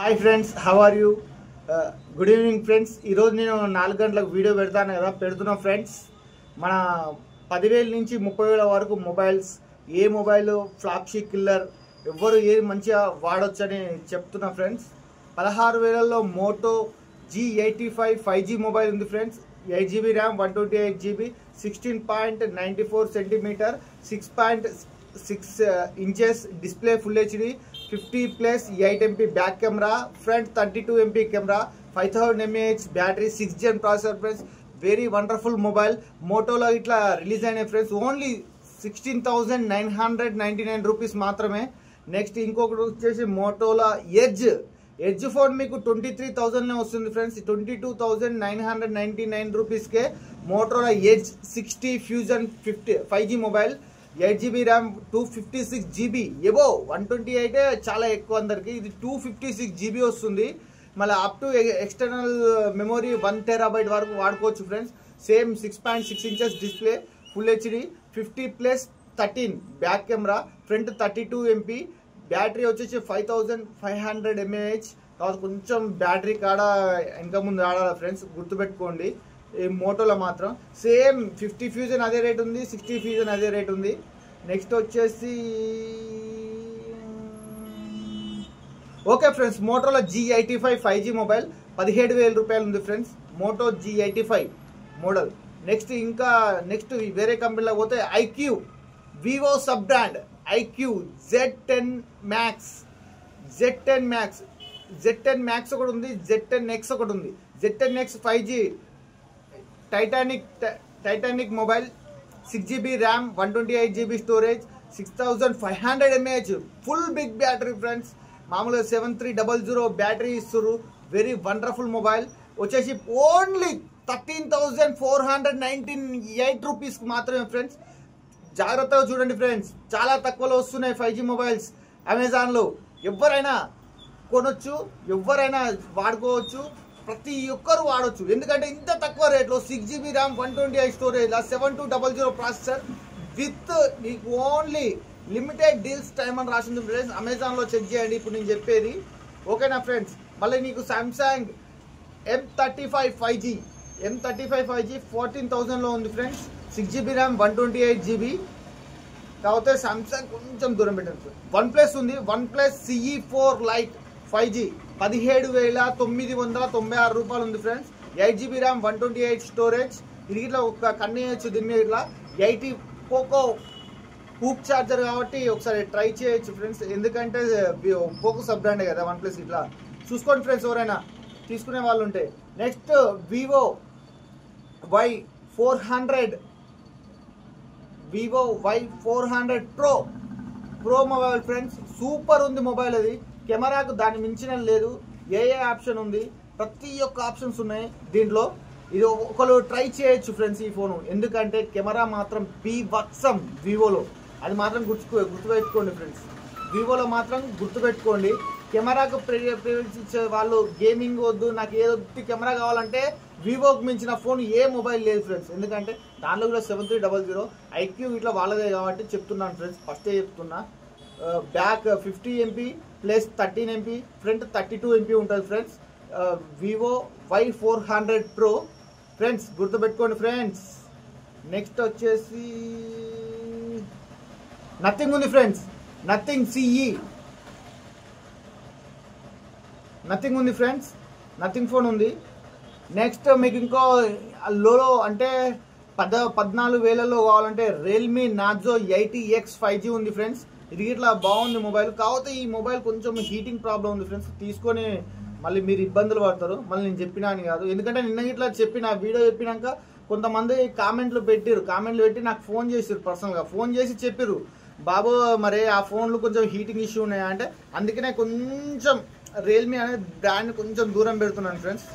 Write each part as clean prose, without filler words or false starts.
Hi friends, how are you? Good evening friends. ఈరోజు నేను 4 గంటలకు వీడియో పెడుతున్నా ఫ్రెండ్స్. మన 10,000 నుంచి 30,000 వరకు మొబైల్స్, ఏ మొబైల్ ఫ్లాప్షీ కిల్లర్, ఎవ్వరు ఏది మంచిగా వాడొచ్చని చెప్తున్నా ఫ్రెండ్స్. 16,000లో మోటో G85 5G మొబైల్ ఉంది friends. 8GB RAM, 128GB, 16.94 centimetre, 6.6 inches display, full HD, 50+ 8MP back camera, front 32MP camera, 5000 mAh battery, 6th gen processor friends. Very wonderful mobile. మోటోలో ఇట్లా release అయినాయి ఫ్రెండ్స్. ఓన్లీ 16,999 రూపీస్ మాత్రమే. Next ఇంకొకటి వచ్చేసి మోటోలా edge phone మీకు 23,000 వస్తుంది ఫ్రెండ్స్. 22,999 రూపీస్కే Motorola edge 60 fusion 5G mobile, 8GB RAM, 256GB ఎబో 128 చాలా ఎక్కువ అందరికి. ఇది 256GB వస్తుంది. మళ్ళీ up to external memory 1TB వరకు వాడుకోవచ్చు friends. Same 6.6 inches display, full HD, 50+ 13 back camera, front 32MP, battery వచ్చేసి 5500 mAh. కాబట్టి కొంచెం బ్యాటరీ కాడ ఇంకా ముందు ఆడాలి ఫ్రెండ్స్, గుర్తుపెట్టుకోండి. ఈ మోటోలో మాత్రం సేమ్ 50 ఫ్యూజన్ అదే రేట్ ఉంది, 60 ఫ్యూజన్ అదే రేట్ ఉంది. నెక్స్ట్ వచ్చేసి okay friends, మోటోలో G85 5G mobile 17,000 రూపాయలు ఉంది friends. Moto G85 model. Next వేరే కంపెనీలో పోతే iQOO, Vivo sub brand iQOO Z10 Max ఒకటి ఉంది, Z10X ఒకటి ఉంది. Z10X 5G titanic mobile, 6GB RAM, 128GB storage, 6500 mAh, full big battery friends. మామూలుగా 7300 బ్యాటరీ ఇస్తారు. Very wonderful mobile. వచ్చేసి ఓన్లీ 13,498 రూపీస్ మాత్రమే ఫ్రెండ్స్. జాగ్రత్తగా చూడండి ఫ్రెండ్స్, చాలా తక్కువలో వస్తున్నాయి 5G మొబైల్స్ అమెజాన్లో. ఎవరైనా కొనొచ్చు, ఎవరైనా వాడుకోవచ్చు, ప్రతి ఒక్కరు వాడవచ్చు. ఎందుకంటే ఇంత తక్కువ రేట్లో 6GB RAM, 128 storage, 7200 processor with మీకు ఓన్లీ లిమిటెడ్ డీల్స్ టైమ్ అని రాసింది ఫ్రెండ్స్. అమెజాన్లో చెక్ చేయండి ఇప్పుడు నేను చెప్పేది, ఓకేనా ఫ్రెండ్స్. మళ్ళీ నీకు సామ్సంగ్ M35 5G 14,000లో ఉంది ఫ్రెండ్స్. 6GB RAM, 128GB. కాకపోతే సామ్సంగ్ కొంచెం దూరం పెట్టండి. OnePlus ఉంది, OnePlus CE4 Lite 5G 17,996 రూపాయలు ఉంది ఫ్రెండ్స్. 8GB RAM, 128 storage. ఇది ఇట్లా ఒక కన్నేయచ్చు, దీని మీద ఇట్లా 80 పోకో హూక్ ఛార్జర్ కాబట్టి ఒకసారి ట్రై చేయొచ్చు ఫ్రెండ్స్. ఎందుకంటే పోకో సబ్ బ్రాండే కదా OnePlus. ఇట్లా చూసుకోండి ఫ్రెండ్స్ ఎవరైనా తీసుకునే వాళ్ళు ఉంటే. Next Vivo Y400 pro mobile friends. Super ఉంది మొబైల్. అది కెమెరాకు దాని మించిన లేదు. ఏ ఆప్షన్ ఉంది, ప్రతి ఒక్క ఆప్షన్స్ ఉన్నాయి దీంట్లో. ఇది ఒకరు ట్రై చేయొచ్చు ఫ్రెండ్స్ ఈ ఫోను. ఎందుకంటే కెమెరా మాత్రం బీభత్సం వివోలో. అది మాత్రం గుర్తుపెట్టుకోండి ఫ్రెండ్స్. వివోలో మాత్రం గుర్తుపెట్టుకోండి. కెమెరాకు ప్రిఫరెన్స్ ఇచ్చే వాళ్ళు గేమింగ్ వద్దు, నాకు ఏదో కెమెరా కావాలంటే వివోకి మించిన ఫోన్ ఏ మొబైల్ లేదు ఫ్రెండ్స్. ఎందుకంటే దాంట్లో కూడా 7300 ఐక్యూ ఇట్లా వాళ్ళదే కాబట్టి చెప్తున్నాను ఫ్రెండ్స్, ఫస్టే చెప్తున్నా. Back 50MP plus 13MP, front 32MP ఉంటుంది friends. Vivo Y400 pro friends, గుర్తుపెట్టుకోండి ఫ్రెండ్స్. నెక్స్ట్ వచ్చేసి నథింగ్ ఉంది ఫ్రెండ్స్. నథింగ్ CE నథింగ్ ఉంది ఫ్రెండ్స్. నథింగ్ ఫోన్ ఉంది. నెక్స్ట్ మీకు ఇంకో లో అంటే 14,000లో కావాలంటే రియల్మీ నార్జో 80X 5G ఉంది ఫ్రెండ్స్. ఇది ఇట్లా బాగుంది మొబైల్. కాకపోతే ఈ మొబైల్ కొంచెం హీటింగ్ ప్రాబ్లం ఉంది ఫ్రెండ్స్. తీసుకొని మళ్ళీ మీరు ఇబ్బందులు పడతారు. మళ్ళీ నేను చెప్పినా అని కాదు, ఎందుకంటే నిన్న ఇట్లా చెప్పిన వీడియో చెప్పినాక కొంతమంది కామెంట్లు పెట్టి నాకు ఫోన్ చేసారు, పర్సనల్గా ఫోన్ చేసి చెప్పారు, బాబు మరి ఆ ఫోన్లు కొంచెం హీటింగ్ ఇష్యూ ఉన్నాయా అంటే. అందుకనే కొంచెం రియల్మీ అనే బ్రాండ్ కొంచెం దూరం పెడుతున్నాను ఫ్రెండ్స్,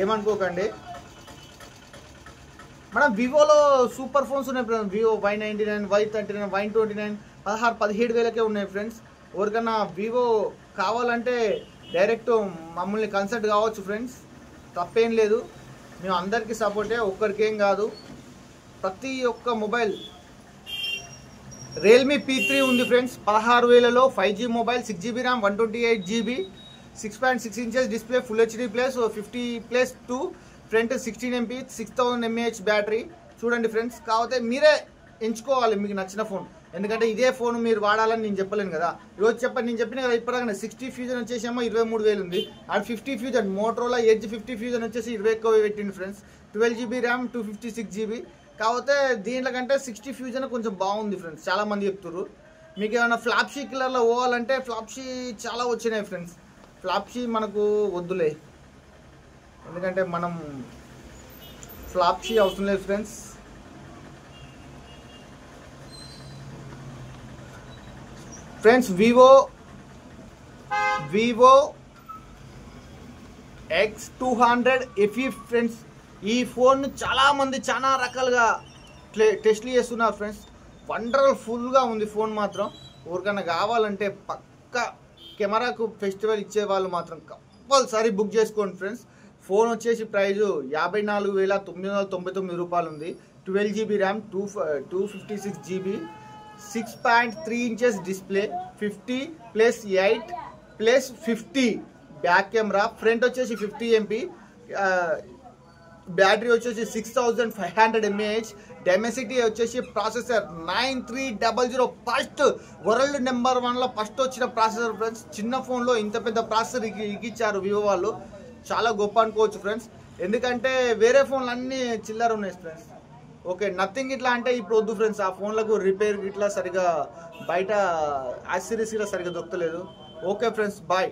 ఏమనుకోకండి. మనం వివోలో సూపర్ ఫోన్స్ ఉన్నాయి friends. Vivo Y99, Y39, Y29 17,000కే ఉన్నాయి ఫ్రెండ్స్. ఎవరికన్నా వివో కావాలంటే డైరెక్ట్ మమ్మల్ని కన్సల్ట్ కావచ్చు ఫ్రెండ్స్, తప్పేం లేదు. మేము అందరికీ సపోర్టే, ఒక్కరికేం కాదు. ప్రతి ఒక్క మొబైల్ రియల్మీ P3 ఉంది ఫ్రెండ్స్. 16,000లో 5G mobile, 6GB RAM, 128GB, 6.6 inches display, full HD plus 50+2 front, 16 MP, 6000 mAh battery. చూడండి ఫ్రెండ్స్, కాకపోతే మీరే ఎంచుకోవాలి మీకు నచ్చిన ఫోన్. ఎందుకంటే ఇదే ఫోన్ మీరు వాడాలని నేను చెప్పలేను కదా. ఈరోజు నేను చెప్పిన కదా ఇప్పటికన్నా 60 ఫ్యూజన్ వచ్చేసేమో 23,000 ఉంది. And 50 fusion Motorola edge 50 fusion వచ్చేసి 21,000 పెట్టింది ఫ్రెండ్స్. 12 GB RAM, 256 GB. కాకపోతే దీంట్లో కంటే 60 ఫ్యూజన్ కొంచెం బాగుంది ఫ్రెండ్స్, చాలా మంది చెప్తున్నారు. మీకు ఏమైనా ఫ్లాప్షీ కలర్లో పోవాలంటే ఫ్లాప్షీ చాలా వచ్చినాయి ఫ్రెండ్స్. ఫ్లాప్షీ మనకు వద్దులే, ఎందుకంటే మనం ఫ్లాప్షీ అవసరం లేదు friends. Friends Vivo X200 FE friends, ఈ ఫోన్ చాలామంది చాలా రకాలుగా టెస్ట్లు చేస్తున్నారు ఫ్రెండ్స్. వండర్ఫుల్గా ఉంది ఫోన్ మాత్రం. ఎవరికైనా కావాలంటే పక్క కెమెరాకు ఫెస్టివల్ ఇచ్చే వాళ్ళు మాత్రం కంపల్సరీ బుక్ చేసుకోండి ఫ్రెండ్స్. ఫోన్ వచ్చేసి ప్రైజు 54,999 రూపాయలు ఉంది. 12 GB RAM, 256 GB, 6.3 inches display, 50+8+50 back camera, front వచ్చేసి 50 MP, బ్యాటరీ వచ్చేసి 6500 mAh, డెమెసిటీ వచ్చేసి ప్రాసెసర్ 9300, ఫస్ట్ వరల్డ్ నెంబర్ 1లో ఫస్ట్ వచ్చిన ప్రాసెసర్ ఫ్రెండ్స్. చిన్న ఫోన్లో ఇంత పెద్ద ప్రాసెసర్ ఇచ్చారు వివో వాళ్ళు, చాలా గొప్ప అనుకోవచ్చు ఫ్రెండ్స్. ఎందుకంటే వేరే ఫోన్లు అన్నీ చిల్లర ఉన్నాయి ఫ్రెండ్స్. ఓకే, నథింగ్ ఇట్లా అంటే ఇప్పుడు వద్దు ఫ్రెండ్స్. ఆ ఫోన్లకు రిపేర్ ఇట్లా సరిగా బయట యాక్సెసరీస్ ఇట్లా సరిగా దొరకలేదు. Okay friends, bye.